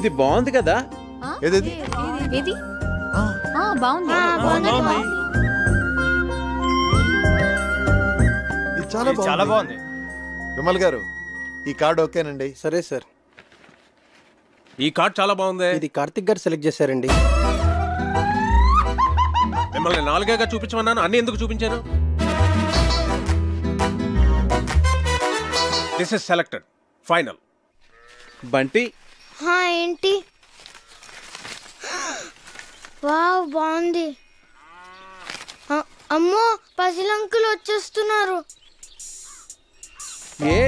ఇది బాగుంది కదా? ఏది బాగుంది. ఇది చాలా బాగుంది. విమల్ గారు ఈ కార్డ్ ఓకేనండి? సరే సార్. ఈ కార్డ్ చాలా బాగుంది. ఇది కార్తిక్ గారు సెలెక్ట్ చేశారండి. మిమ్మల్ని 4గా చూపించమన్నాను, అన్ని ఎందుకు చూపించాను? This is selected final. Bunty ఏంటి? వావ్ బాగుంది. అమ్మో పజిల్ అంకుల్ వచ్చేస్తున్నారు.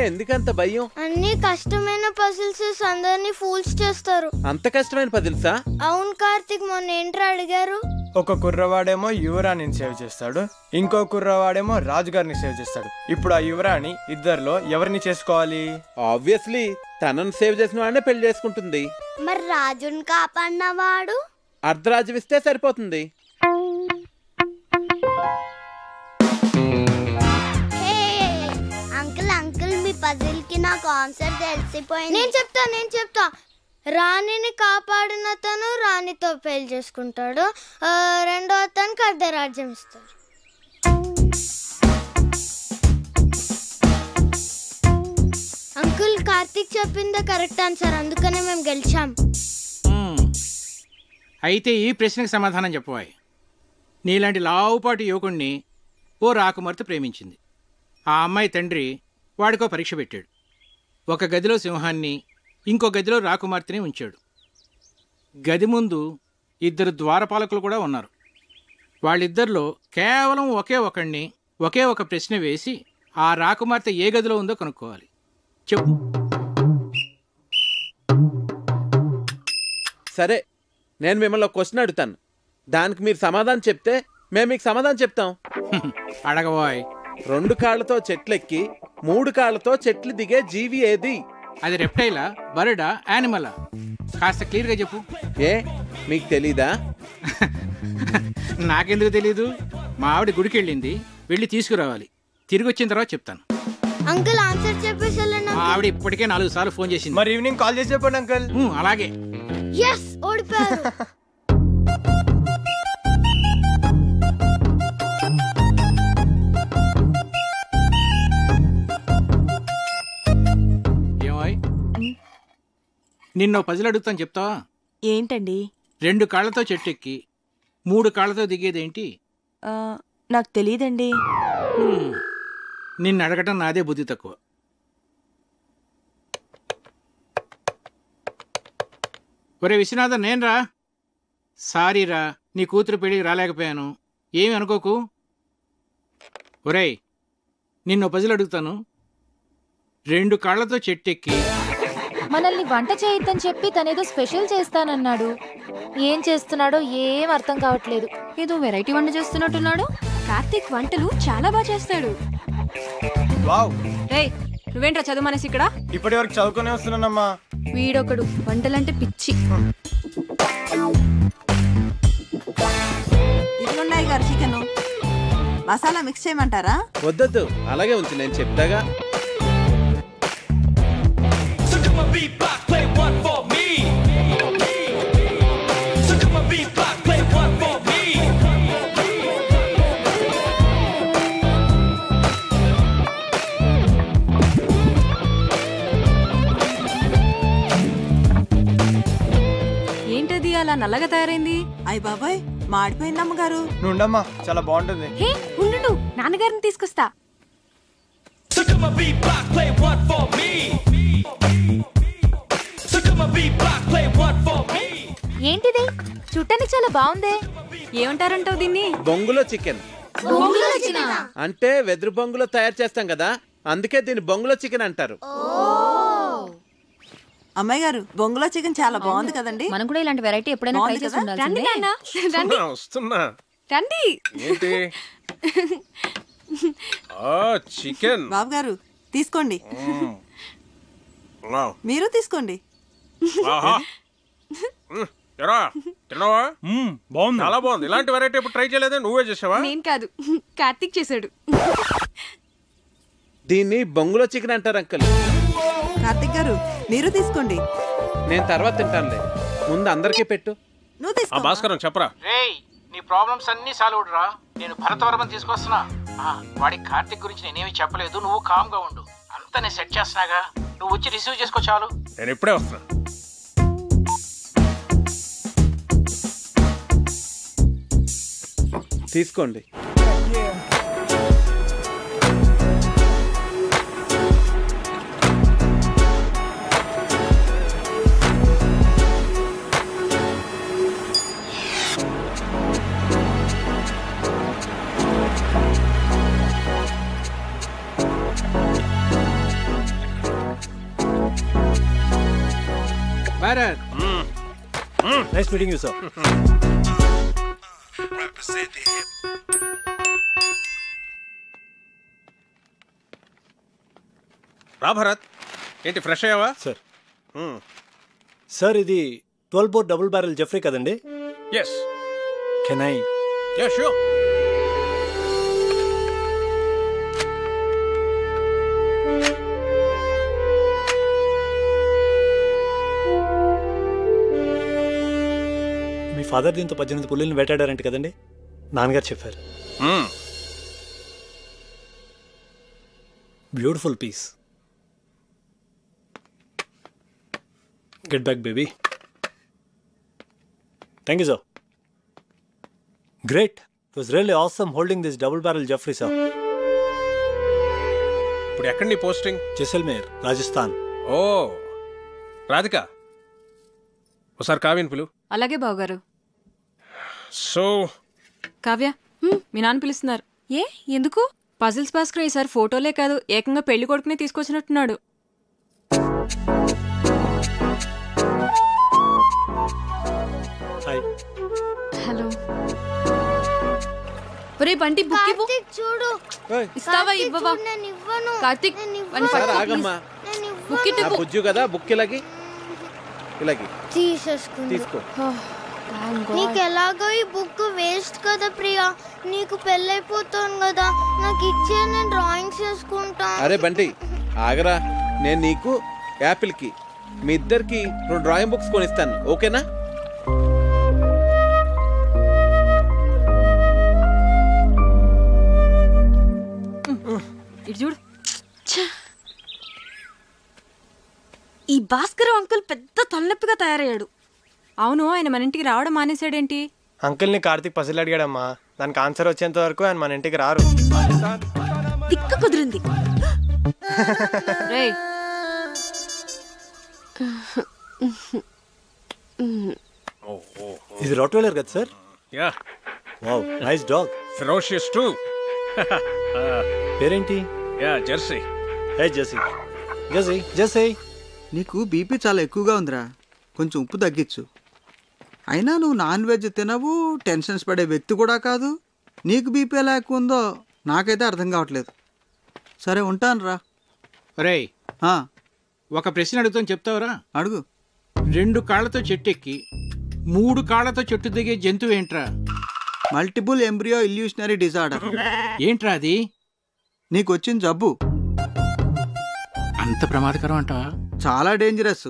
ఎందుకంత భయం? అన్ని కష్టమైన పజిల్స్ అందరినీ ఫూల్స్ చేస్తారు. అంత కష్టమైన పజిల్సా? అవును కార్తిక్, మొన్న ఏంట్రా అడిగారు? ఒక కుర్రవాడేమో యువరాణిని సేవ్ చేస్తాడు, ఇంకో కుర్రవాడేమో రాజుగారిని సేవ్ చేస్తాడు. ఇప్పుడు ఆ యువరాణి ఇద్దరిలో ఎవరిని చేసుకోవాలి? ఆబ్వియస్లీ తనను సేవ్ చేసిన వాడినే పెళ్లి చేసుకుంటుంది. మరి రాజుని కాపాడినవాడు? అర్ధరాజ్యం ఇస్తే సరిపోతుంది. అంకుల్ మీ పజిల్ కి నాకు ఆన్సర్ తెలిసిపోయింది. నేను చెప్తా. రాణిని కాపాడిన అతను రాణితో పెళ్లి చేసుకుంటాడు, రెండో అతనికి అర్ధరాజ్యం ఇస్తారు. అంకుల్ కార్తిక్ చెప్పిందే కరెక్ట్ ఆన్సర్, అందుకనే మేము గెలిచాం. అయితే ఈ ప్రశ్నకు సమాధానం చెప్పవాయి. నీలాంటి లావుపాటి యువకుణ్ణి ఓ రాకుమార్తె ప్రేమించింది. ఆ అమ్మాయి తండ్రి వాడికో పరీక్ష పెట్టాడు. ఒక గదిలో సింహాన్ని, ఇంకో గదిలో రాకుమార్తెని ఉంచాడు. గది ముందు 2 ద్వారపాలకులు కూడా ఉన్నారు. వాళ్ళిద్దరిలో కేవలం ఒకే ఒక ప్రశ్న వేసి ఆ రాకుమార్తె ఏ గదిలో ఉందో కనుక్కోవాలి. చెప్పు. సరే, నేను మిమ్మల్ని ఒక క్వశ్చన్ అడుగుతాను. దానికి మీరు సమాధానం చెప్తే మేము మీకు సమాధానం చెప్తాం. అడగబోయ్. 2 కాళ్ళతో చెట్లెక్కి 3 కాళ్ళతో చెట్లు దిగే జీవి ఏది? అది రెప్టైలా, బర్డా, యానిమలా? కాస్త క్లియర్గా చెప్పు. మీకు తెలీదా? నాకెందుకు తెలీదు? మా ఆవిడ గుడికి వెళ్ళింది, వెళ్ళి తీసుకురావాలి. తిరిగి వచ్చిన తర్వాత చెప్తాను. అంకుల్ ఆన్సర్ చెప్పేసి మా ఆవిడ ఇప్పటికే 4 సార్లు ఫోన్ చేసింది. మరి ఈవినింగ్ కాల్ చేసి చెప్పండి అంకుల్. అలాగే. ఓడిపోయారు. ఏమాయ్, నిన్నో పజిల్ అడుగుతాను, చెప్తావా? ఏంటండి? 2 కాళ్ళతో చెట్టు ఎక్కి 3 కాళ్ళతో దిగేదేంటి? నాకు తెలియదండి. నిన్ను అడగటం నాదే బుద్ధి తక్కువ. ఒరే విశ్వనాథన్, నేనురా. సారీరా, నీ కూతురు పెళ్ళికి రాలేకపోయాను, ఏమి అనుకోకు. ఒరేయ్, నిన్ను పజిల్ అడుగుతాను. 2 కాళ్ళతో చెట్టెక్కి మనల్ని వంట చేయొద్దని చెప్పి తనేదో స్పెషల్ చేస్తానన్నాడు. ఏం చేస్తున్నాడో ఏం అర్థం కావట్లేదు. ఏదో వెరైటీ వంట చేస్తున్నట్టున్నాడు. కార్తిక్ వంటలు చాలా బాగా చేస్తాడు. నువ్వేంట్రా చదువు మనసి ఇక్కడ? ఇప్పటి వరకు చదువుకునే వస్తున్నానమ్మా. వీడొకడు వంటలంటే పిచ్చి. ఇట్లున్నాయి గారు చికెన్ మసాలా మిక్స్ చేయమంటారా? వద్దొద్దు, అలాగే ఉంచు, నేను చెప్తాగా. ఏంటది అలా నల్లగా తయారైంది? అయ్య బాబాయ్, మాడిపోయింది అమ్మగారు. నుండమ్మా, చాలా బాగుంటుంది. ఉండు, నాన్నగారిని తీసుకొస్తా. ఏంటిది? చుట్టానికి చాలా బాగుందే. ఏమంటారంటావు దీన్ని? బొంగులో చికెన్. అంటే వెదురు బొంగులో తయారు చేస్తాం కదా, అందుకే దీన్ని బొంగులో చికెన్ అంటారు. అమ్మాయి గారు, బొంగులో చికెన్ చాలా బాగుంది కదండి. మనం కూడా ఇలాంటి వెరైటీ ఎప్పుడైనా ట్రై చేసి ఉండాల్సిందే. వస్తున్నా. రండి. ఏంటి? చికెన్. బాబు గారు తీసుకోండి. మీరు తీసుకోండి. బాగుంది, చాలా బాగుంది. ఇలాంటి వెరైటీ ఎప్పుడు ట్రై చేయలేదే? నువ్వే చేసావా? నేను కాదు, కార్తిక్ చేశాడు. దీన్ని బొంగులో చికెన్ అంటారు అంకుల్. కార్తిక్ గారు మీరు తీసుకోండి. నేను తర్వాత తింటానులే, ముందు అందరికీ పెట్టు. నువ్వు ఆ తీసుకో భాస్కరం చెప్పరా. రేయ్, నీ ప్రాబ్లమ్స్ అన్నీ సాల్వ్ రా. నేను భరతవర్మని తీసుకొస్తున్నా. వాడికి కార్తిక్ గురించి నేనేమి చెప్పలేదు, నువ్వు కామ్గా ఉండు. అంతా నేను సెట్ చేస్తున్నాగా, నువ్వు వచ్చి రిసీవ్ చేసుకో చాలు. నేను ఇప్పుడే వస్తున్నా. తీసుకోండి. Bharat, nice meeting you sir. రా భరత్, ఏంటి ఫ్రెష్ అయ్యావా? సార్ సార్ ఇది 12 బోర్ డబుల్ బ్యారెల్ జెఫ్రీ కదండి? Yes. Can I? Yeah sure. మీ ఫాదర్ దీంతో 18 పుల్లిని వేటాడారంట కదండి? నాన్నగారు చెప్పారు. Beautiful piece. Get back baby. Thank you sir. Great. It was really awesome holding this double barrel Jeffery sir. ఇప్పుడు ఎక్కడ నీ పోస్టింగ్? జైసల్మేర్, రాజస్థాన్. ఓ రాధిక, ఒకసారి కావ్యని పిలు. అలాగే బావగారు. సో కావ్య, మీ నాన్న పిలుస్తున్నారు. ఏ ఎందుకు? పజిల్స్ భాస్కర్ ఈసారి ఫోటోలే కాదు, ఏకంగా పెళ్లి కొడుకునే తీసుకొచ్చినట్టున్నాడు. హాయ్. హలో. ఒరే బంటి, బుక్ ఇవ్వు. కార్తీక్ చూడు. ఇస్తావా ఇవ్వవా? నేను ఇవ్వను. కార్తీక్, సార్ ఆగమ్మా. బుక్ నా బుజ్జు కదా, బుక్ ఇలాగి తీసేసుకుంది. తీసుకో. నీకు ఎలాగో ఈ బుక్ వేస్ట్ కదా ప్రియా, నీకు పెళ్ళైపోతాను కదా, నాకు ఇచ్చే నేను డ్రాయింగ్స్ చేసుకుంటా. అరే బంటి ఆగరా, నేను నీకు యాపిల్ కి మీ ఇద్దరికి 2 డ్రాయింగ్ బుక్స్ కొనిస్తాను, ఓకేనా? ఇటు చూడు. ఈ భాస్కర్ అంకుల్ పెద్ద తలనొప్పిగా తయారయ్యాడు. అవును, ఆయన మన ఇంటికి రావడం మానేశాడేంటి? అంకుల్ని కార్తీక్ పసిల్ అడిగాడమ్మా, దానికి ఆన్సర్ వచ్చేంత వరకు ఆయన మన ఇంటికి రారు. తిక్క కుదిరింది. రేయ్, ఇది రాట్వైలర్ కదా sir? Yeah. Wow, nice dog. Ferocious too. పేరేంటి? Yeah, Jersey. Hey Jersey. Jersey, Jersey. నీకు బీపీ చాలా ఎక్కువగా ఉందిరా, కొంచెం ఉప్పు తగ్గించు. అయినా నువ్వు నాన్ వెజ్ తినవు, టెన్షన్స్ పడే వ్యక్తి కూడా కాదు. నీకు బీపీ ఎలా ఎక్కువ ఉందో నాకైతే అర్థం కావట్లేదు. సరే ఉంటాను రా. రేయ్, ఒక ప్రశ్న అడుగుతాను, చెప్తావురా? అడుగు. 2 కాళ్లతో చెట్టు ఎక్కి 3 కాళ్లతో చెట్టు దిగే జంతువు ఏంట్రా? Multiple embryo illusionary disorder. ఏంట్రా అది? నీకు వచ్చిన జబ్బు అంత ప్రమాదకరం అంటావా? చాలా డేంజరస్.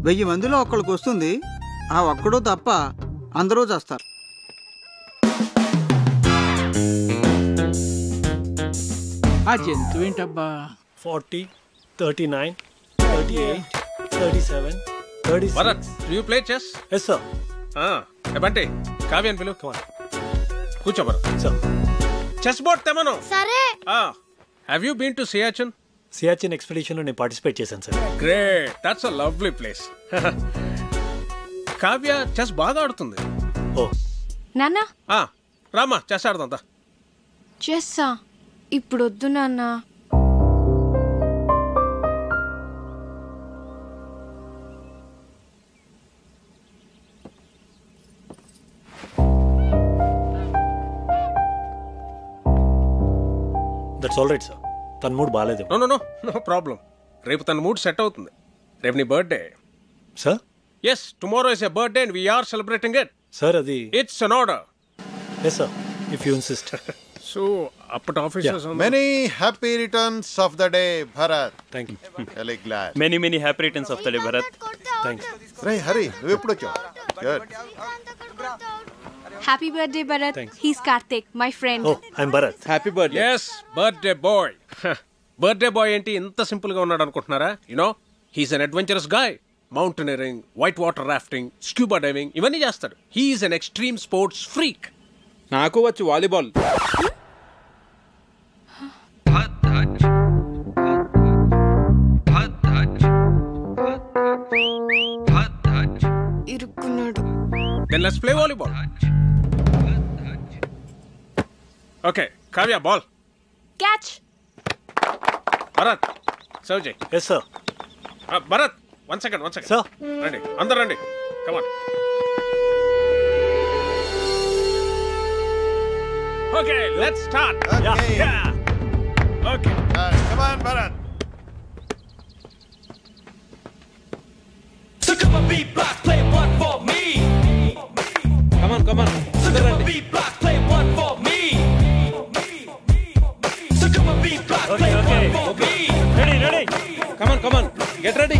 1000 మందిలో ఒక్కడికి వస్తుంది, ఆ ఒక్కడో తప్ప అందరూ చేస్తారు. ఆ జంతువు ఏంటబ్బా? 40, 39, 38, 37, 36. Bharat, do you play chess? Yes sir. Bunty, కావ్యని పిలు. కూర్చో భరత్. Sir. చెస్ బోర్డ్ తెమను. సరే. Have you been to Siachen? Siachen expedition లో నేను పార్టిసిపేట్ చేశాను sir. Great, that's a lovely place. Kavya chess బాగా ఆడుతుంది. ఓ నాన్న, రామా చెస్ ఆడుతుందా? చెస్సా? ఇప్పుడు వద్దు నాన్న. That's all right sir. తన మూడ్ బాగాలేదు. No problem. రేపు తన మూడ్ సెట్ అవుతుంది. రేపు నీ birthday. Sir? Yes, tomorrow is a birthday and we're celebrating it. Sir అది it's an order. Yes sir, if you insist. So అప్పటి officers many happy returns of the day Bharat. Thank you. Really glad. Many happy returns of the day, Bharat. రే హరి నువ్వు ఎప్పుడు వచ్చావు? Good. Happy birthday Bharat. He's Karthik, my friend. I'm Bharat. Happy birthday. Yes, birthday boy. Birthday boy ఏంటి ఇంత simple గా ఉన్నాడు అనుకుంటున్నారా? You know he's an adventurous guy. Mountaineering, white water rafting, scuba diving ఇవన్నీ చేస్తాడు. He's an extreme sports freak. నాకు వచ్చు volleyball. ఇరుక్కున్నాడు. Then let's play volleyball. Okay, Kavya, ball. Catch. Bharat, serve Jay. Yes, sir. Bharat, one second. Sir. Ready. Andar ready. Come on. Okay, let's start. Yeah. Okay. Come on, Bharat. So come on, beat block, play one for me. Come on. So come on, beat block, play one for me. So come on, beat block, play one for me. Ready. Come on. Get ready.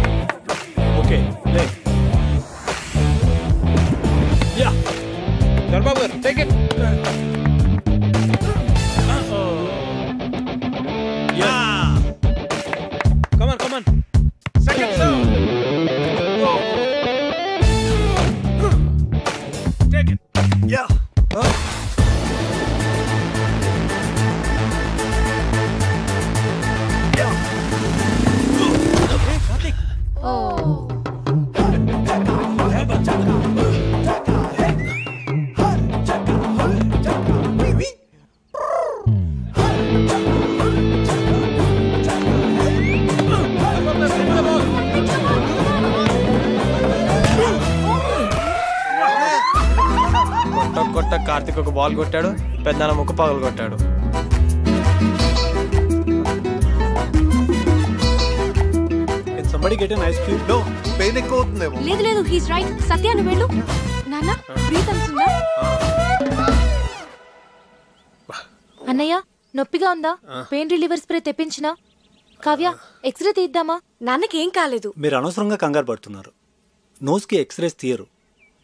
Okay, play. Yeah. Dharbabar, take it. Yeah. Come on. Second serve. Take it. Yeah. కొట్ట కార్తిక్ ఒక ball కొట్టాడు, పెద్దన్న ముక్క పగలు కొట్టాడు. Can somebody get an ice cube? No, pain ఎక్కువ అవుతుందేమో. లేదు he's right. సత్య నువ్వు వెళ్ళు. నాన్న బ్రీత్ ఉందా? అన్నయ్య నొప్పిగా ఉందా? పెయిన్ రిలీవర్ స్ప్రే తెప్పించినా? కావ్య ఎక్స్రే తీద్దామా? నాన్నకి ఏం కాలేదు. మీరు అనవసరంగా కంగారు పడుతున్నారు. నోస్కి ఎక్స్రేస్ తీయరు,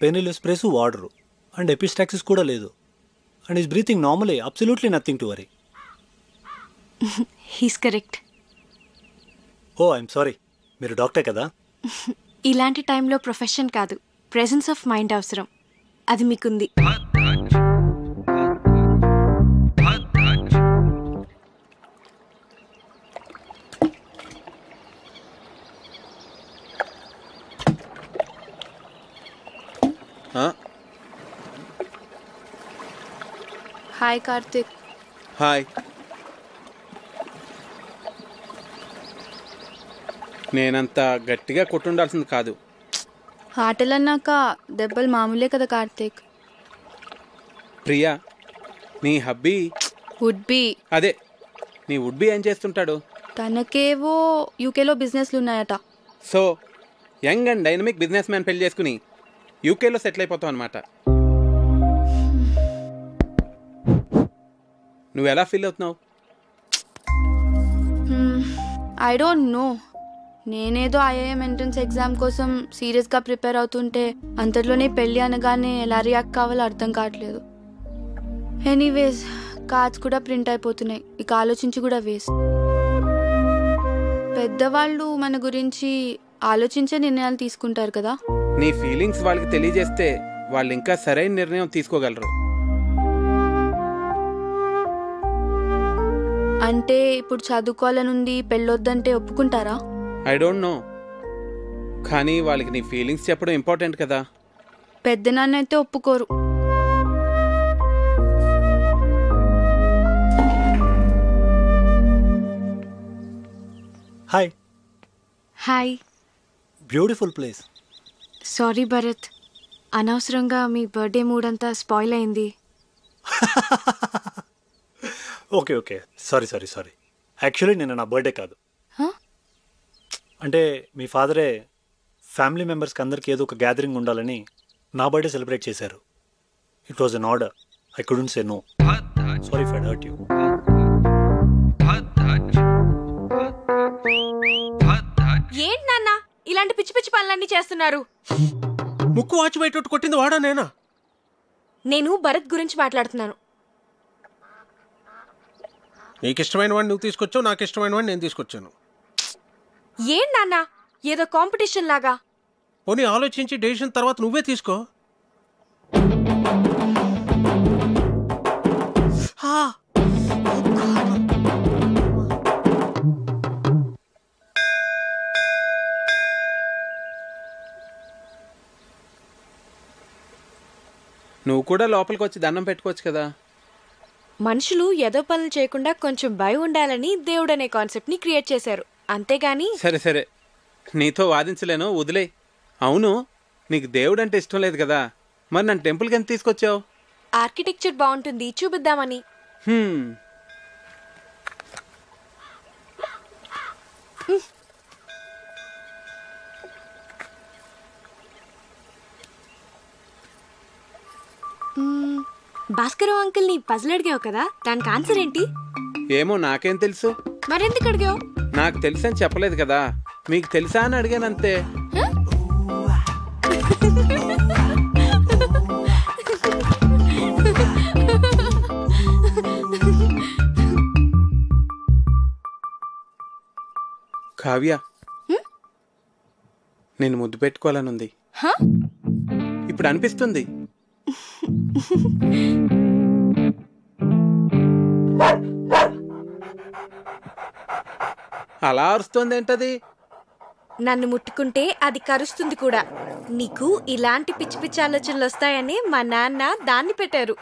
పెయిన్ రిలీవ్ స్ప్రేస్ వాడరు, అండ్ ఎపిస్టాక్సిస్ కూడా లేదు. And is breathing normally, absolutely nothing to worry. He's correct. Oh I'm sorry, మీరు డాక్టర్ కదా? ఇలాంటి టైంలో ప్రొఫెషన్ కాదు, ప్రెజెన్స్ ఆఫ్ మైండ్ అవసరం. అది మీకుంది. హాయ్ కార్తిక్. హాయ్. నేనంత గట్టిగా కొట్టుండాల్సింది కాదు. ఆటలన్నాక దెబ్బలు మామూలే కదా కార్తిక్. ప్రియా, నీ హబ్బీ వుడ్ బి. అదే, నీ వుడ్ బి ఏం చేస్తుంటాడు? తనకేవో యూకేలో బిజినెస్లు ఉన్నాయట. So young and dynamic business man పెళ్లి చేసుకుని యూకేలో సెటిల్ అయిపోతావు అనమాట. నువ్వు ఎలా ఫీల్ అవుతున్నావు? I don't know. నేనేదో ఐఐఎం ఎంట్రన్స్ ఎగ్జామ్ కోసం సీరియస్గా ప్రిపేర్ అవుతుంటే అంతట్లోనే పెళ్ళి అనగానే ఎలా రియాక్ట్ కావాలో అర్థం కావట్లేదు. ఎనీవేస్ కార్డ్స్ కూడా ప్రింట్ అయిపోతున్నాయి, ఇక ఆలోచించి కూడా వేస్ట్. పెద్దవాళ్ళు మన గురించి ఆలోచించే నిర్ణయాలు తీసుకుంటారు కదా. నీ ఫీలింగ్స్ వాళ్ళకి తెలియజేస్తే వాళ్ళు ఇంకా సరైన నిర్ణయం తీసుకోగలరు. అంటే ఇప్పుడు చదువుకోవాలనుంది, పెళ్ళొద్దంటే ఒప్పుకుంటారా? ఐ డోంట్ నో, కానీ వాళ్ళకి నీ ఫీలింగ్స్ చెప్పడం ఇంపార్టెంట్ కదా. పెద్దనాన్న అయితే ఒప్పుకోరు. Hi. Hi. Beautiful place. Sorry Bharat, అనవసరంగా మీ బర్త్డే మూడ్ అంతా స్పాయిల్ అయింది. ఓకే సారీ యాక్చువల్లీ నిన్న నా బర్త్డే కాదు. అంటే మీ ఫాదరే ఫ్యామిలీ మెంబర్స్కి అందరికీ ఏదో ఒక గ్యాదరింగ్ ఉండాలని నా బర్త్డే సెలబ్రేట్ చేశారు. It was an order, I couldn't say no. Sorry if I hurt you. ఏంటి నాన్న ఇలాంటి పిచ్చి పిచ్చి పనులన్నీ చేస్తున్నారు? ముక్కు వాచి బయట కొట్టింది వాడా నేనా? నేను భరత్ గురించి మాట్లాడుతున్నాను. నీకు ఇష్టమైన వాడిని నువ్వు తీసుకొచ్చావు, నాకు ఇష్టమైన వాడిని నేను తీసుకొచ్చాను. ఏం నాన్న ఏదో కాంపిటీషన్ లాగా? పోనీ ఆలోచించి డెసిషన్ తర్వాత నువ్వే తీసుకో. నువ్వు కూడా లోపలికి వచ్చి దండం పెట్టుకోవచ్చు కదా. మనుషులు ఏదో పనులు చేయకుండా కొంచెం భయం ఉండాలని దేవుడు అనే కాన్సెప్ట్ ని క్రియేట్ చేశారు, అంతేగాని. సరే సరే, నీతో వాదించలేను, వదిలే. అవును, నీకు దేవుడు అంటే ఇష్టం లేదు కదా, మరి నన్ను టెంపుల్కి ఎంత తీసుకొచ్చావు? ఆర్కిటెక్చర్ బాగుంటుంది చూపిద్దామని. భాస్కర్ అంకుల్ ని పజిల్ అడిగావు కదా, దానికి ఆన్సర్ ఏంటి? ఏమో నాకేం తెలుసు. మరెందుకు అడిగావు? నాకు తెలుసని చెప్పలేదు కదా, మీకు తెలుసా అని అడిగానంతే. కావ్య, నేను ముద్దు పెట్టుకోవాలనుంది. ఇప్పుడు అనిపిస్తుంది. అలా అరుస్తుంది ఏంటది? నన్ను ముట్టుకుంటే అది కరుస్తుంది కూడా. నీకు ఇలాంటి పిచ్చి పిచ్చి ఆలోచనలు వస్తాయని మా నాన్న దాన్ని పెట్టారు.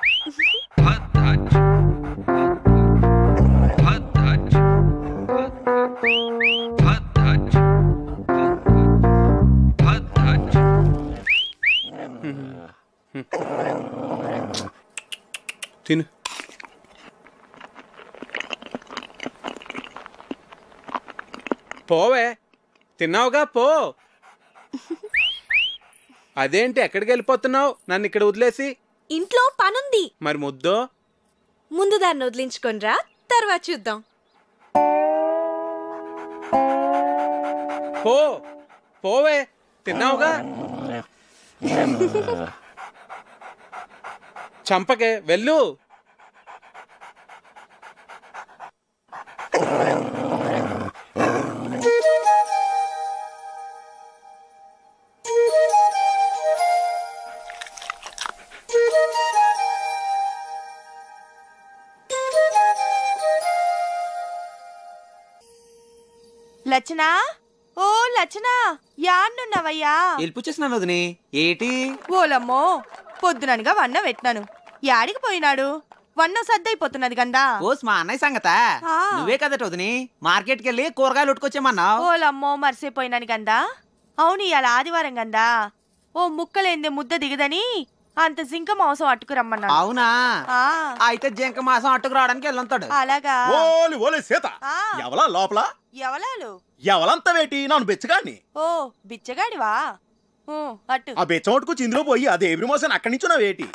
తిను. పోవే, తిన్నావుగా పో. అదేంటి ఎక్కడికి వెళ్ళిపోతున్నావు నన్ను ఇక్కడ వదిలేసి? ఇంట్లో పనుంది. మరి ముద్దో? ముందు దాన్ని వదిలించుకొనిరా, తర్వాత చూద్దాం. పో పోవే, తిన్నావుగా. చంపకే, వెళ్ళు. లచ్చనా, ఓ లచ్చనా, యాన్నున్నావయ్యా? వెళ్ళిపోచేసినాను వదిని. ఏటి? ఓలమ్మో, పొద్దుననగా వన్న పెట్టినాను. యాడికి పోయినాడు? వన్న సద్దయిపోతున్నది గందా. ఓస్ మా అన్నయ్య సంగత. నువ్వే కదట వదిని మార్కెట్కి వెళ్ళి కూరగాయలు ఉట్టుకొచ్చేమన్నావు. ఓలమ్మో, మర్చిపోయినాను గందా. అవును, ఇవాళ ఆదివారం గందా. ఓ ముక్కలేందే ముద్ద దిగదని అంత జింక మాంసం అట్టుకురమ్మన్నా. అవునా? అయితే జింక మాంసం అట్టుకు రావడానికి వెళ్ళుంటాడు. అలాగా? ఓలి ఓలి సీత, ఎవలా లోపల? ఎవలాలు? ఎవలంతా వేటి నన్ను బెచ్చగాడిని. ఓ బిచ్చగాడివా? అట్టు ఆ బెచ్చమట్టుకొచ్చి ఇందులో పోయి అదే ఎవ్రి మోసం అక్కడి నుంచి నా వేటి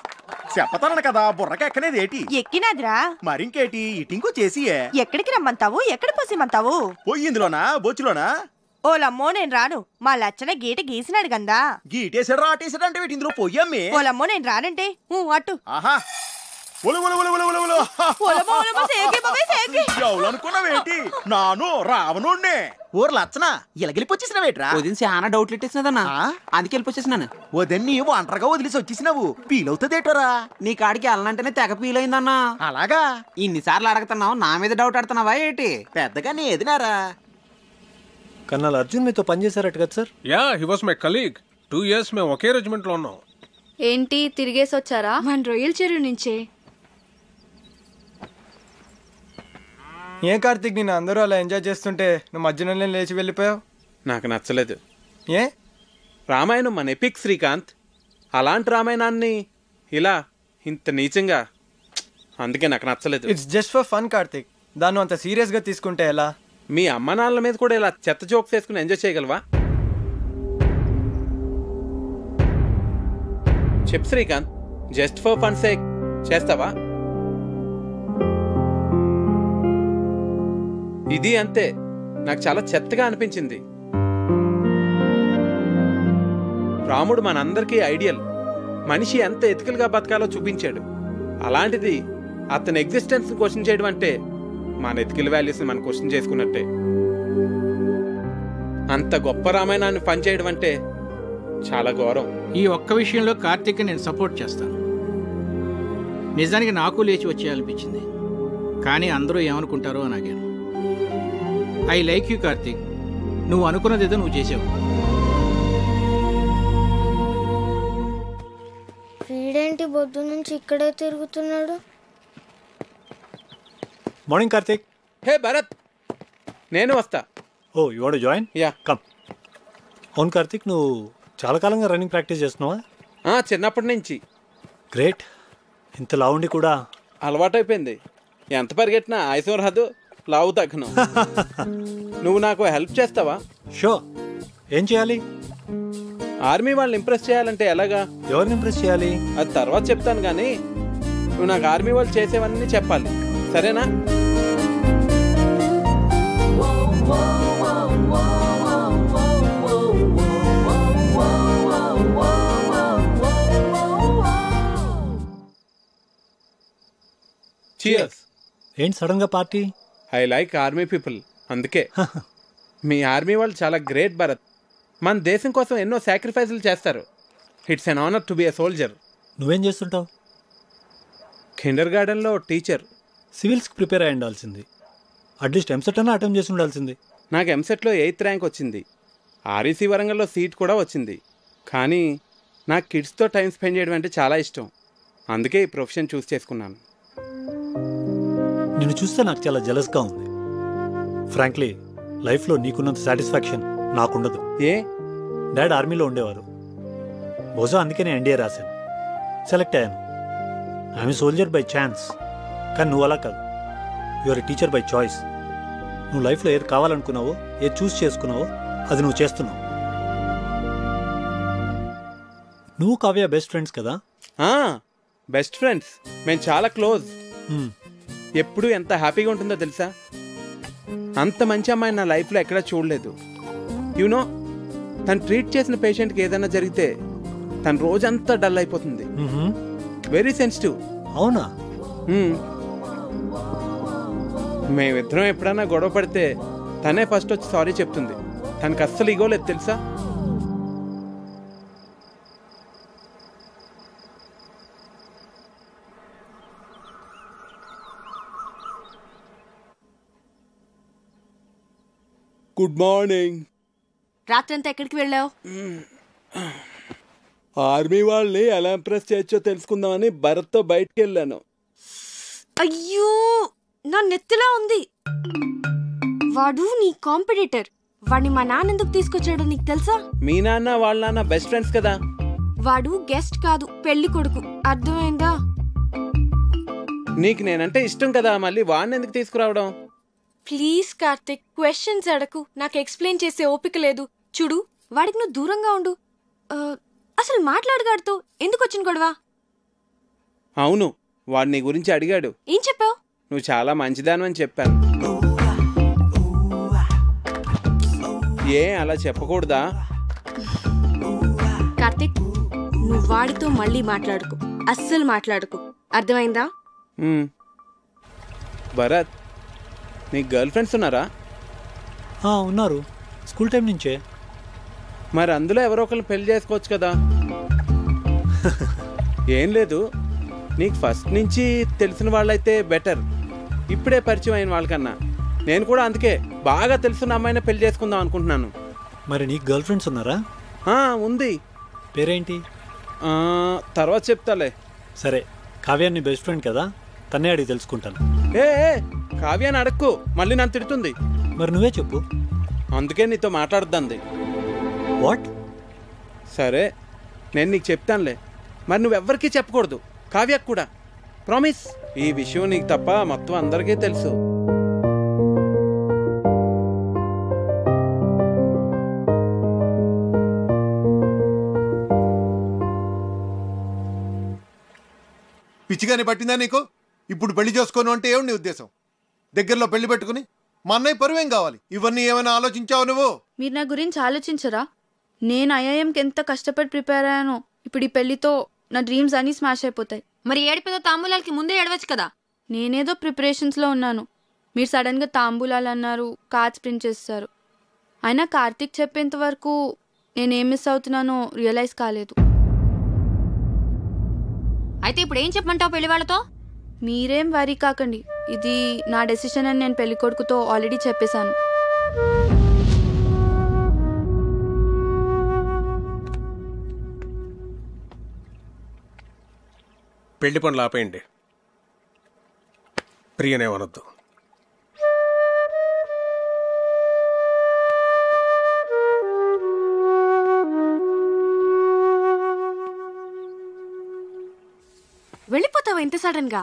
చెప్పతాను కదా, బుర్రక ఎక్కనేది ఏటి? ఎక్కినాదిరా. మరింకేటి ఇటింకో చేసి ఎక్కడికి రమ్మంతావు? ఎక్కడ పోసిమంతావు? పోయి ఇందులోనా బొచ్చులోనా? ఓలమ్మో, నేను రాను. మా లచ్చన గీట గీసినాడు గందా. గీటేసాడు రాటేసాడు అంటే వీటి ఇందులో పోయమ్మే. ఓలమ్మో, నేను రానంటే అట్టు. ఆహా, ఎవలనుకున్నావేటి? నాను రావణుణ్ణే. ఊరు లచ్చన ఇలగెళ్ళిపోచ్చేసినవేట్రా? వదిన చాలా డౌట్లు ఇట్టేసినదన్నా, అందుకే వెళ్ళిపోచ్చేసినాను. వదిన్ని ఒంటరిగా వదిలేసి వచ్చేసినావు, ఫీలవుతుందేటోరా? నీ కాడికి వెళ్ళనంటేనే తెగ ఫీల్ అయిందన్నా. అలాగా? ఇన్నిసార్లు అడుగుతున్నావు, నా మీద డౌట్ ఆడుతున్నావా ఏటి? పెద్దగా నీ ఎదినారా? కర్నల్ అర్జున్ మీతో పనిచేశారట కదా sir? Yeah, he was my colleague. 2 years మేము ఒకే రెజిమెంట్ లో ఉన్నాం. ఏంటి తిరిగేసి వచ్చారా? మన రొయ్యల చెరువు నుంచే. ఏ కార్తీక్, నేను అందరూ అలా ఎంజాయ్ చేస్తుంటే నువ్వు మధ్యలో లేచి వెళ్ళిపోయావు. నాకు నచ్చలేదు. ఏ? రామాయణం మన ఎపిక్ శ్రీకాంత్, అలాంటి రామాయణాన్ని ఇలా ఇంత నీచంగా, అందుకే నాకు నచ్చలేదు. It's just for fun Karthik, దాన్ని అంత సీరియస్గా తీసుకుంటే ఎలా? మీ అమ్మ నాన్నల మీద కూడా ఇలా చెత్త జోక్స్ వేసుకుని ఎంజాయ్ చేయగలవా? చెప్పు Srikanth, just for fun sake చేస్తావా? ఇది అంతే, నాకు చాలా చెత్తగా అనిపించింది. రాముడు మనందరికీ ఐడియల్. మనిషి ఎంత ఎథికల్గా బతకాలో చూపించాడు. అలాంటిది అతని ఎగ్జిస్టెన్స్ని క్వశ్చన్ చేయడం అంటే మన ఎథికల్ వాల్యూస్ని మనం క్వశ్చన్ చేసుకున్నట్టే. అంత గొప్ప రామాయణాన్ని పనిచేయడం అంటే చాలా ఘోరం. ఈ ఒక్క విషయంలో కార్తీక్ నేను సపోర్ట్ చేస్తాను. నిజానికి నాకు లేచి వచ్చేయాలనిపించింది, కానీ అందరూ ఏమనుకుంటారో అని ఆగాను. I like you Karthik. నువ్వు అనుకున్నదేదో నువ్వు చేసావు. వీడేంటి బొద్దు నుంచి ఇక్కడే తిరుగుతున్నాడు? మార్నింగ్ కార్తీక్. హే భరత్, నేను వస్తా. Oh you want to join? Yeah come. అవును కార్తీక్, నువ్వు చాలా కాలంగా రన్నింగ్ ప్రాక్టీస్ చేస్తున్నావా? చిన్నప్పటి నుంచి. గ్రేట్. ఇంత లావుండి కూడా అలవాటైపోయింది. ఎంత పరిగెట్టినా ఆయుసం రాదు, లావు తగ్గను. నువ్వు నాకు హెల్ప్ చేస్తావా? షో. ఏం చేయాలి? ఆర్మీ వాళ్ళని ఇంప్రెస్ చేయాలంటే ఎలాగా? ఎవరిని ఇంప్రెస్ చేయాలి? అది తర్వాత చెప్తాను, కానీ నువ్వు నాకు ఆర్మీ వాళ్ళు చేసేవన్నీ చెప్పాలి, సరేనా? Cheers. ఏంటి సడన్ గా party? I like army people, అందుకే. మీ ఆర్మీ వాళ్ళు చాలా గ్రేట్ భరత్. మన దేశం కోసం ఎన్నో సాక్రిఫైసులు చేస్తారు. It's an honour to be a soldier. నువ్వేం చేస్తుంటావు? కిండర్ గార్డెన్లో టీచర్. సివిల్స్కి ప్రిపేర్ అయి ఉండాల్సింది. అట్లీస్ట్ ఎంసెట్ అన్నా అటెంప్ట్ చేసి ఉండాల్సింది. నాకు ఎంసెట్లో 8th ర్యాంక్ వచ్చింది. ఆర్ఈసీ వరంగల్లో సీట్ కూడా వచ్చింది. కానీ నాకు కిడ్స్తో టైం స్పెండ్ చేయడం అంటే చాలా ఇష్టం. అందుకే ఈ ప్రొఫెషన్ చూస్ చేసుకున్నాను. నిన్ను చూస్తే నాకు చాలా జెలస్గా ఉంది. ఫ్రాంక్లీ లైఫ్లో నీకున్నంత సాటిస్ఫాక్షన్ నాకుండదు. ఏ? డాడ్ ఆర్మీలో ఉండేవారు. బహుశా అందుకే నేను ఎన్డీఏ రాశాను, సెలెక్ట్ అయ్యాను. I'm soldier by chance. కానీ నువ్వు అలా కాదు, you're a teacher by choice. నువ్వు లైఫ్లో ఏది కావాలనుకున్నావో, ఏది చూస్ చేసుకున్నావో అది నువ్వు చేస్తున్నావు. నువ్వు కావ్య బెస్ట్ ఫ్రెండ్స్ కదా? Best friends. మేము చాలా క్లోజ్. ఎప్పుడు ఎంత హ్యాపీగా ఉంటుందో తెలుసా? అంత మంచి అమ్మాయి నా లైఫ్లో ఎక్కడా చూడలేదు. యూనో, తను ట్రీట్ చేసిన పేషెంట్కి ఏదైనా జరిగితే తను రోజంతా డల్ అయిపోతుంది. Very sensitive. అవునా? మేమిద్దరం ఎప్పుడైనా గొడవ పడితే తనే ఫస్ట్ వచ్చి సారీ చెప్తుంది. తనకు అస్సలు ఈగో లేదు తెలుసా? Good morning. రాత్రంతా ఎక్కడికి వెళ్ళావు? ఆర్మీ వాళ్ళని ఎలా ఇంప్రెస్ చేయొచ్చో తెలుసుకుందామని భరత్తో బయటికి వెళ్ళాను. అయ్యో, నా నెత్తిలా ఉంది. వాడు నీ కాంపిటీటర్. వాడిని మా నాన్న ఎందుకు తీసుకొచ్చాడో నీకు తెలుసా? మీ నాన్న వాళ్ళ నాన్న బెస్ట్ ఫ్రెండ్స్ కదా. వాడు గెస్ట్ కాదు, పెళ్లి కొడుకు. అర్థమైందా? నీకు నేనంటే ఇష్టం కదా, మళ్ళీ వాడిని ఎందుకు తీసుకురావడం? ప్లీజ్ కార్తిక్, క్వశ్చన్స్ అడకు. నాకు ఎక్స్ప్లెయిన్ చేసే ఓపిక లేదు. చూడు, వాడికి నువ్వు దూరంగా ఉండు. అసలు మాట్లాడగాడుతో ఎందుకు వచ్చిన గొడవ? అవును, వాడు నీ గురించి అడిగాడు. ఏం చెప్పావు? నువ్వు చాలా మంచిదాను అని చెప్పాను. ఏ అలా చెప్పకూడదా? కార్తిక్, నువ్వు వాడితో మళ్ళీ మాట్లాడుకో. అస్సలు మాట్లాడుకో, అర్థమైందా? భరత్, నీకు గర్ల్ ఫ్రెండ్స్ ఉన్నారా? ఉన్నారు, స్కూల్ టైం నుంచే. మరి అందులో ఎవరో ఒకరిని పెళ్లి చేసుకోవచ్చు కదా. ఏం లేదు, నీకు ఫస్ట్ నుంచి తెలిసిన వాళ్ళైతే బెటర్, ఇప్పుడే పరిచయం అయిన వాళ్ళకన్నా. నేను కూడా అందుకే బాగా తెలుసున్న అమ్మాయిని పెళ్లి చేసుకుందాం అనుకుంటున్నాను. మరి నీకు గర్ల్ ఫ్రెండ్స్ ఉన్నారా? ఉంది. పేరేంటి? తర్వాత చెప్తాలే. సరే, కావ్య నీ బెస్ట్ ఫ్రెండ్ కదా, తన్నే అడిగి తెలుసుకుంటాను. ఏ కావ్యాన్ని అడక్కు, మళ్ళీ నన్ను తిడుతుంది. మరి నువ్వే చెప్పు. అందుకే నీతో మాట్లాడుద్దంది. వాట్? సరే, నేను నీకు చెప్తానులే. మరి నువ్వెవ్వరికీ చెప్పకూడదు, కావ్యకు కూడా. ప్రామిస్. ఈ విషయం నీకు తప్ప మొత్తం అందరికీ తెలుసు. పిచ్చిగానే పట్టిందా నీకు? ఇప్పుడు పెళ్లి చేసుకోను అంటే ఏమి నీ ఉద్దేశం? దగ్గరలో పెళ్లి పెట్టుకుని మా అన్నయ్య పరువేం కావాలి? ఇవన్నీ ఏమైనా ఆలోచించావు నువ్వు? మీరు నా గురించి ఆలోచించరా? నేను ఐఐఎంకి ఎంత కష్టపడి ప్రిపేర్ అయ్యానో ఇప్పుడు ఈ పెళ్లితో నా డ్రీమ్స్ అన్నీ స్మాష్ అయిపోతాయి. మరి ఏడిపోతో తాంబూలాలకి ముందే ఏడవచ్చు కదా. నేనేదో ప్రిపరేషన్స్లో ఉన్నాను, మీరు సడన్గా తాంబూలాలు అన్నారు, కార్డ్స్ ప్రింట్ చేస్తారు. అయినా కార్తీక్ చెప్పేంత వరకు నేనేం మిస్ అవుతున్నానో రియలైజ్ కాలేదు. అయితే ఇప్పుడు ఏం చెప్పమంటావు పెళ్లి వాళ్ళతో? మీరేం వరీ కాకండి, ఇది నా డెసిషన్ అని నేను పెళ్లి కొడుకుతో ఆల్రెడీ చెప్పేశాను. పెళ్లి పనులు ఆపేయండి, ప్రియనేమనొద్దు. వెళ్ళిపోతావా ఇంత సడన్ గా?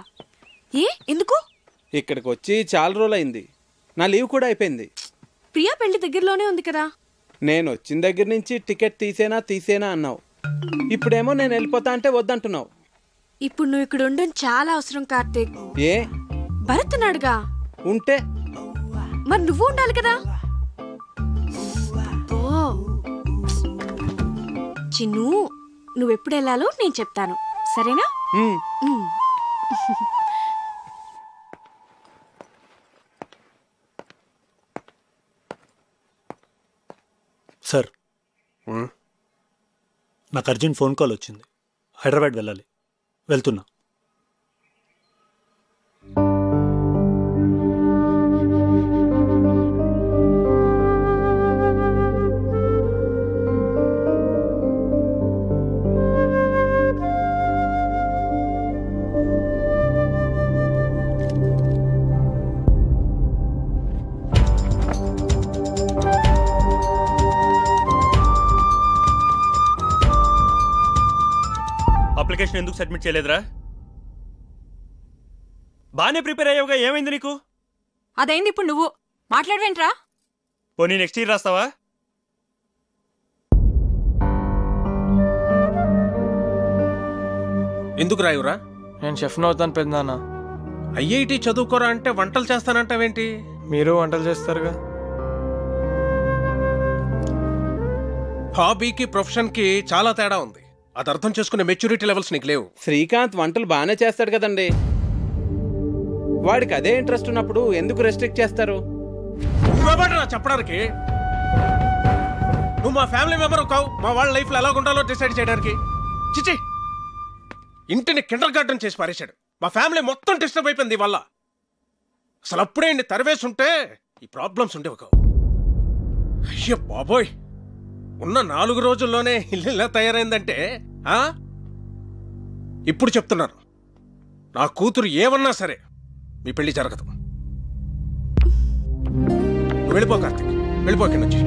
ఎందుకు? ఇక్కడికి వచ్చి చాలా రోజులైంది, నా లీవ్ కూడా అయిపోయింది. ప్రియా పెళ్లి దగ్గరలోనే ఉంది కదా. నేను వచ్చిన దగ్గర నుంచి టికెట్ తీసేనా అన్నావు, ఇప్పుడేమో నేను వెళ్ళిపోతా అంటే వద్దంటున్నావు. ఇప్పుడు నువ్వు ఇక్కడ ఉండడం చాలా అవసరం కార్తీక్. ఏ భరత్ ఉన్నాడుగా. ఉంటే మరి నువ్వు ఉండాలి కదా. చిన్ను, నువ్వెప్పుడు వెళ్ళాలో నేను చెప్తాను, సరేనా? సార్, నాకు అర్జెంట్ ఫోన్ కాల్ వచ్చింది, హైదరాబాద్ వెళ్ళాలి, వెళ్తున్నా. అప్లికేషన్ ఎందుకు సబ్మిట్ చేయలేదురా? బాగానే ప్రిపేర్ అయ్యావుగా, ఏమైంది నీకు? అదైంది, ఇప్పుడు నువ్వు మాట్లాడవేంట్రా? పోనీ నెక్స్ట్ ఇయర్ రాస్తావా? ఎందుకు రాయురా? నేను షెఫ్ను అవుతాను పెద్దనాన్న. ఐఐటి చదువుకోరా అంటే వంటలు చేస్తానంటావేంటి? మీరు వంటలు చేస్తారుగా. హాబీకి ప్రొఫెషన్కి చాలా తేడా ఉంది, అది అర్థం చేసుకునే మెచ్యూరిటీ లెవెల్స్ నీకు లేవు. శ్రీకాంత్ వంటలు బాగానే చేస్తాడు కదండి, వాడికి అదే ఇంట్రెస్ట్ ఉన్నప్పుడు ఎందుకు రెస్ట్రిక్ట్ చేస్తారు? నువ్వెవడరా చెప్పడానికి? నువ్వు మా ఫ్యామిలీ మెంబర్ కావు, మా వాళ్ళ లైఫ్లో ఎలా ఉండాలో డిసైడ్ చేయడానికి. చిచి, ఇంటిని కిండర్ గార్డెన్ చేసి పారేశాడు. మా ఫ్యామిలీ మొత్తం డిస్టర్బ్ అయిపోయింది వల్ల. అసలు అప్పుడే ఇన్ని తరివేసి ఉంటే ఈ ప్రాబ్లమ్స్ ఉండేవి కావు. అయ్యో బాబోయ్, ఉన్న 4 రోజుల్లోనే ఇల్లు ఇలా తయారైందంటే ఇప్పుడు చెప్తున్నాను, నా కూతురు ఏమన్నా సరే మీ పెళ్లి జరగదు. వెళ్ళిపో కార్తీక్, వెళ్ళిపో ఇక్కడి నుంచి.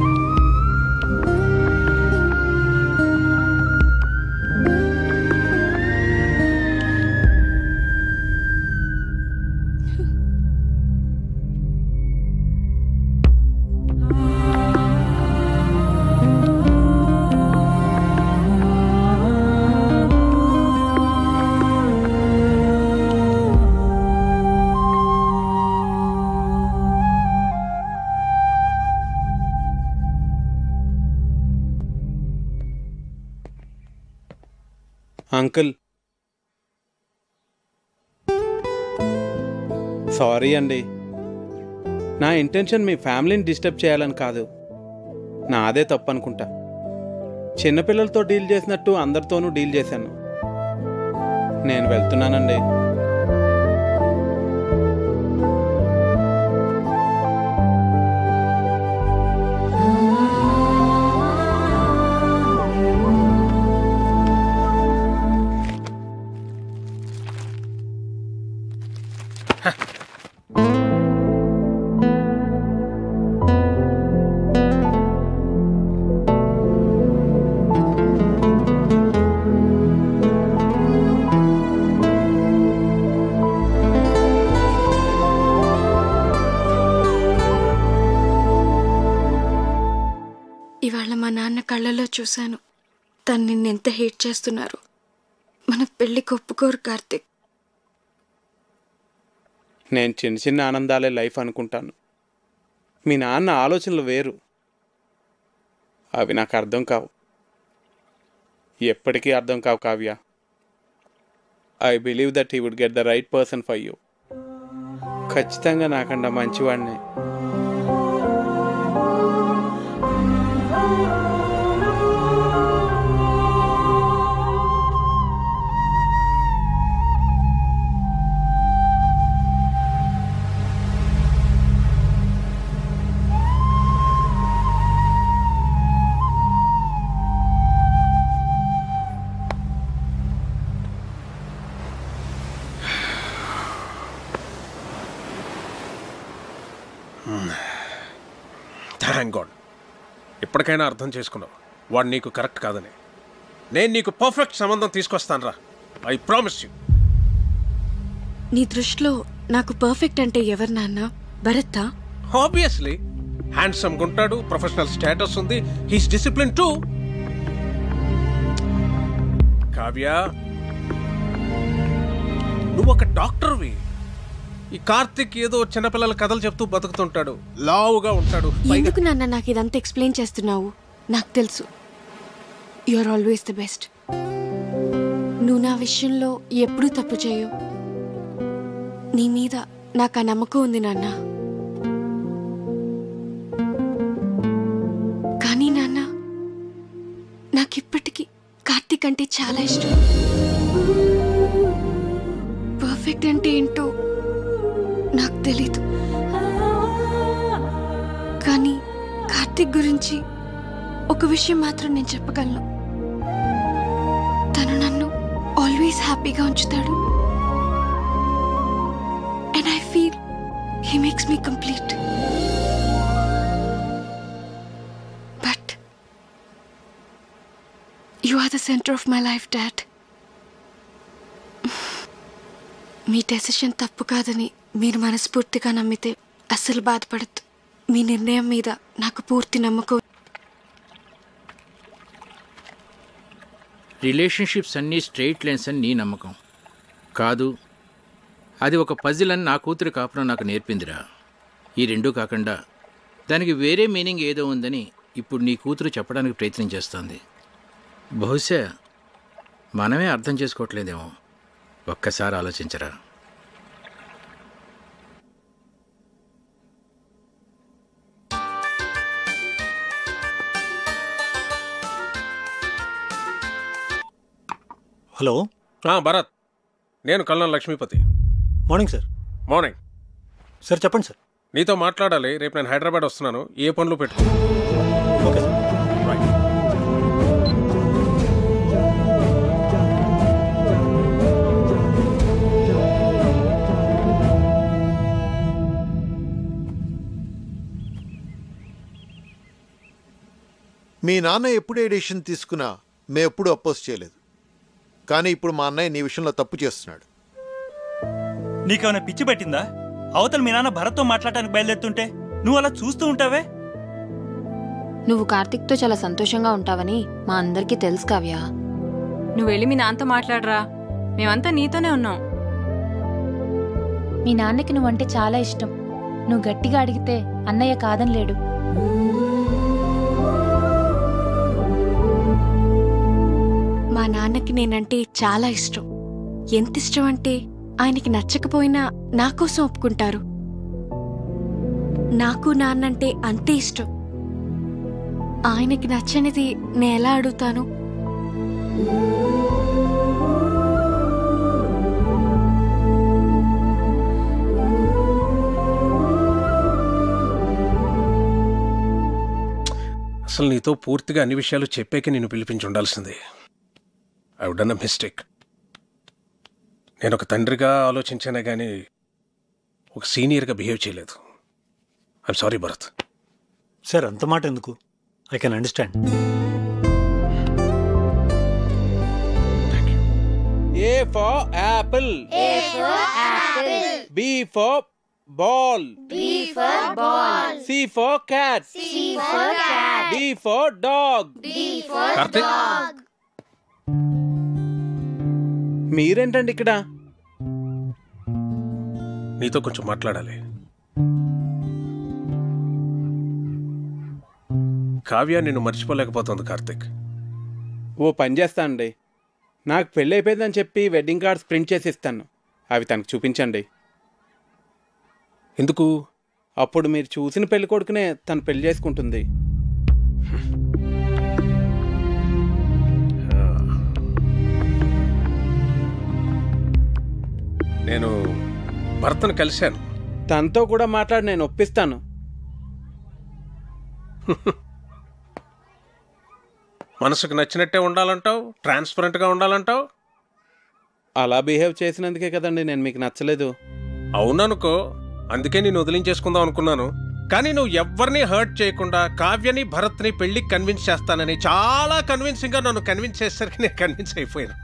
అంకుల్, సారీ అండి, నా ఇంటెన్షన్ మీ ఫ్యామిలీని డిస్టర్బ్ చేయాలని కాదు, నాదే తప్పు అనుకుంటా. చిన్నపిల్లలతో డీల్ చేసినట్టు అందరితోనూ డీల్ చేశాను. నేను వెళ్తున్నానండి. ఇవాళ మా నాన్న కళ్ళలో చూశాను, తను నిన్నెంత హేట్ చేస్తున్నారు. మన పెళ్లికి ఒప్పుకోరు కార్తీక్. నేను చిన్న చిన్న ఆనందాలే లైఫ్ అనుకుంటాను. మీ నాన్న ఆలోచనలు వేరు, అవి నాకు అర్థం కావు. ఎప్పటికీ అర్థం కావు Kavya. I believe that he would get the right person for you. ఖచ్చితంగా నాకన్నా మంచివాడిని. థ్యాంక్ గాడ్, ఎప్పటికైనా అర్థం చేసుకున్నావు వాడు నీకు కరెక్ట్ కాదని. నేను నీకు పర్ఫెక్ట్ సంబంధం తీసుకొస్తాను రా, ఐ ప్రామిస్ యూ. నీ దృష్టిలో నాకు పర్ఫెక్ట్ అంటే ఎవరు నాన్న? భరత్తా? ఆబ్వియస్లీ. హ్యాండ్సమ్గా ఉంటాడు, ప్రొఫెషనల్ స్టేటస్ ఉంది, హీస్ డిసిప్లిన్ టూ. కావ్య, నువ్వు ఒక డాక్టర్వి. ఈ కార్తిక్ ఏదో చిన్నపిల్లల కథలు చెప్తూ బతుకుతుంటాడు, లావుగా ఉంటాడు. ఎందుకు నాన్న నాకు ఇదంతా ఎక్స్ప్లెయిన్ చేస్తున్నావు? నాకు తెలుసు you are always the best. నువ్వు నా విషయంలో ఎప్పుడూ తప్పు చేయవు. నీ మీద నాకు ఆ నమ్మకం ఉంది నాన్న. కానీ నాన్న, నాకిప్పటికీ కార్తిక్ అంటే చాలా ఇష్టం. పర్ఫెక్ట్ అంటే ఏంటో నాకు తెలీదు, కానీ కార్తిక్ గురించి ఒక విషయం మాత్రం నేను చెప్పగలను. తను నన్ను ఆల్వేస్ హ్యాపీగా ఉంచుతాడు. And I feel he makes me complete. But you are the centre of my life dad. మీ డెసిషన్ తప్పు కాదని మీరు మనస్ఫూర్తిగా నమ్మితే అస్సలు బాధపడద్దు. మీ నిర్ణయం మీద నాకు పూర్తి నమ్మకం. రిలేషన్షిప్స్ అన్నీ స్ట్రెయిట్ లైన్స్ అని నీ నమ్మకం కాదు. అది ఒక పజిల్ అని నా కూతురి కాపురం నాకు నేర్పిందిరా. ఈ రెండూ కాకుండా దానికి వేరే మీనింగ్ ఏదో ఉందని ఇప్పుడు నీ కూతురు చెప్పడానికి ప్రయత్నం చేస్తోంది. బహుశా మనమే అర్థం చేసుకోవట్లేదేమో. ఒక్కసారి ఆలోచించరా. హలో భరత్, నేను colonel Lakshmipati. Morning sir. Morning sir. చెప్పండి సార్. నీతో మాట్లాడాలి. రేపు నేను హైదరాబాద్ వస్తున్నాను. ఏ పనులు పెట్టుకో. Okay sir. రైట్. మీ నాన్న ఎప్పుడు ఏ డెసిషన్ తీసుకున్నా మేము ఎప్పుడు అపోజ్ చేయలేదు. కానీ ఇప్పుడు మా అన్నయ్య నీ విషయంలో తప్పు చేస్తున్నాడు. నీకేమైనా పిచ్చి పట్టిందా? అవతల మీ నాన్న భరత్తో మాట్లాడటానికి బయలుదేరుతుంటే నువ్వు అలా చూస్తూ ఉంటావే? నువ్వు కార్తిక్తో చాలా సంతోషంగా ఉంటావని మా అందరికీ తెలుసు కావ్య. నువ్వు వెళ్ళి మీ నాన్నతో మాట్లాడరా, మేమంతా నీతోనే ఉన్నాం. మీ నాన్నకి నువ్వంటే చాలా ఇష్టం. నువ్వు గట్టిగా అడిగితే అన్నయ్య కాదనిలేడు. మా నాన్నకి నేనంటే చాలా ఇష్టం. ఎంత ఇష్టం అంటే ఆయనకి నచ్చకపోయినా నా కోసం ఒప్పుకుంటారు. నాకు నాన్నంటే అంతే ఇష్టం. ఆయనకి నచ్చనిది నేను ఎలా అడుగుతాను? అసలు నీతో పూర్తిగా అన్ని విషయాలు చెప్పాకే నేను పిలిపించి ఉండాల్సింది. I would done a mistake. నేను ఒక తండ్రిగా ఆలోచించానే కానీ ఒక సీనియర్గా బిహేవ్ చేయలేదు. I'm sorry Bharat. సార్ అంత మాట ఎందుకు? I can understand. A for apple. A for apple. B for ball. B for ball. C for cat. C for cat. D for dog. D for Karthik. dog. మీరేంటండి ఇక్కడ? నీతో కొంచెం మాట్లాడాలి. కావ్య నిన్ను మర్చిపోలేకపోతుంది కార్తిక్. ఓ పని చేస్తానండి, నాకు పెళ్ళి అయిపోయిందని చెప్పి వెడ్డింగ్ కార్డ్స్ ప్రింట్ చేసి ఇస్తాను. అవి తనకు చూపించండి. ఎందుకు? అప్పుడు మీరు చూసిన పెళ్లి కొడుకునే తను పెళ్లి చేసుకుంటుంది. నేను భర్తను కలిశాను. తనతో కూడా మాట్లాడి నేను ఒప్పిస్తాను. మనసుకు నచ్చినట్టే ఉండాలంటావు, ట్రాన్స్పరెంట్గా ఉండాలంటావు. అలా బిహేవ్ చేసినందుకే కదండి నేను మీకు నచ్చలేదు. అవుననుకో, అందుకే నేను వదిలించేసుకుందాం అనుకున్నాను. కానీ నువ్వు ఎవరిని హర్ట్ చేయకుండా కావ్యని భరత్ని పెళ్లికి కన్విన్స్ చేస్తానని చాలా కన్విన్సింగ్గా నన్ను కన్విన్స్ చేసేసరికి నేను కన్విన్స్ అయిపోయాను.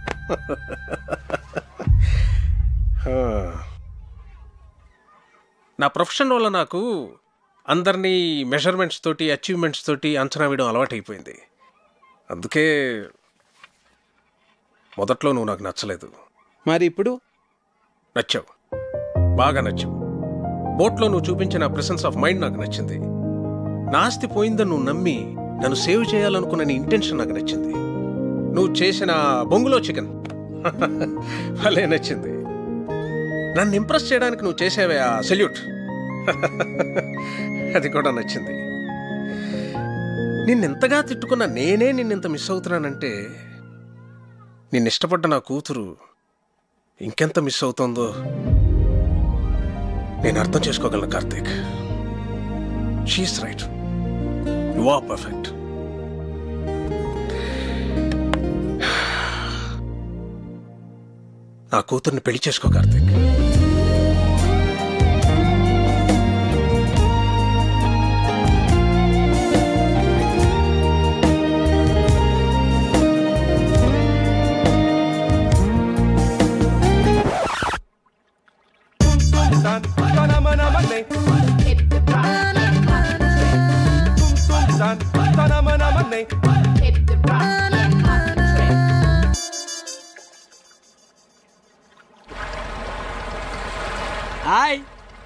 నా ప్రొఫెషన్ వల్ల నాకు అందరినీ మెజర్మెంట్స్ తోటి అచీవ్మెంట్స్ తోటి అంచనా వేయడం అలవాటైపోయింది. అందుకే మొదట్లో నువ్వు నాకు నచ్చలేదు. మరి ఇప్పుడు నచ్చావు, బాగా నచ్చావు. బోట్లో నువ్వు చూపించిన ప్రెసెన్స్ ఆఫ్ మైండ్ నాకు నచ్చింది. నా ఆస్తి పోయిందని నువ్వు నమ్మి నన్ను సేవ్ చేయాలనుకున్న నీ ఇంటెన్షన్ నాకు నచ్చింది. నువ్వు చేసిన బొంగులో చికెన్ భలే నచ్చింది. నన్ను ఇంప్రెస్ చేయడానికి నువ్వు చేసేవే ఆ సెల్యూట్ అది కూడా నచ్చింది. నిన్నెంతగా తిట్టుకున్నా నేనే నిన్నెంత మిస్ అవుతున్నానంటే నిన్ను ఇష్టపడ్డ నా కూతురు ఇంకెంత మిస్ అవుతుందో నేను అర్థం చేసుకోగలను Karthik. She's right, you are perfect. నా కూతుర్ని పెళ్లి చేసుకో కార్తీక్. హాయ్,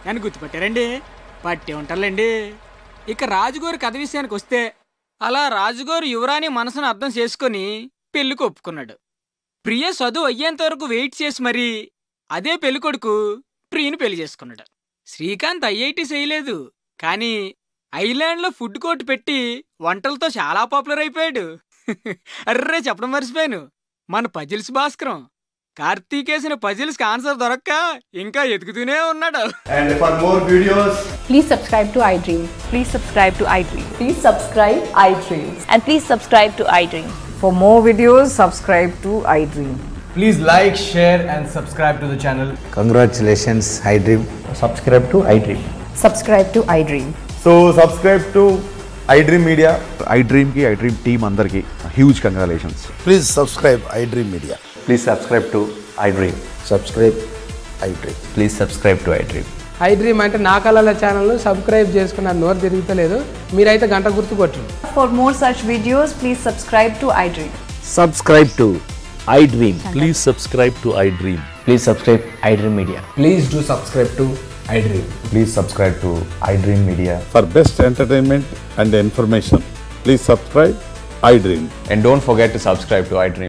నన్ను గుర్తుపట్టారండి? పట్టి ఉంటారులేండి. ఇక రాజుగారు కథ విషయానికి వస్తే, అలా రాజుగారు యువరాణి మనసును అర్థం చేసుకుని పెళ్లికి ఒప్పుకున్నాడు. ప్రియ చదువు అయ్యేంత వరకు వెయిట్ చేసి మరీ అదే పెళ్ళికొడుకు ప్రియని పెళ్లి చేసుకున్నాడు. శ్రీకాంత్ ఐఐటి చేయలేదు, కానీ ఐలాండ్లో ఫుడ్ కోర్ట్ పెట్టి వంటలతో చాలా పాపులర్ అయిపోయాడు. అర్రే చెప్పడం మర్చిపోయాను, మన పజిల్స్ భాస్కరం కార్తీకేసిన పజిల్స్ కి ఆన్సర్ దొరక్క ఇంకా ఎదుగుతూనే ఉన్నాడు. And for more videos, please subscribe to iDream. Please subscribe to iDream. Please subscribe iDream. And please subscribe to iDream. For more videos, subscribe to iDream. Please like, share and subscribe to the channel. Congratulations, iDream. Subscribe to iDream. Subscribe to iDream. So subscribe to iDream Media. iDream ki iDream team andarki huge congratulations. Please subscribe iDream Media. Please subscribe to iDream. Subscribe iDream. Please subscribe to iDream. iDream అంటే నా కళల ఛానల్ను subscribe చేసుకున్న నోరు తిరుగుతలేదు, మీరైతే గంట గుర్తు కొట్టండి. For more such videos, please subscribe to iDream. Subscribe to iDream. Please subscribe to iDream. Please subscribe iDream Media. Please do subscribe to iDream. Please subscribe to iDream Media. For best entertainment and information, please subscribe iDream. And don't forget to subscribe to iDream.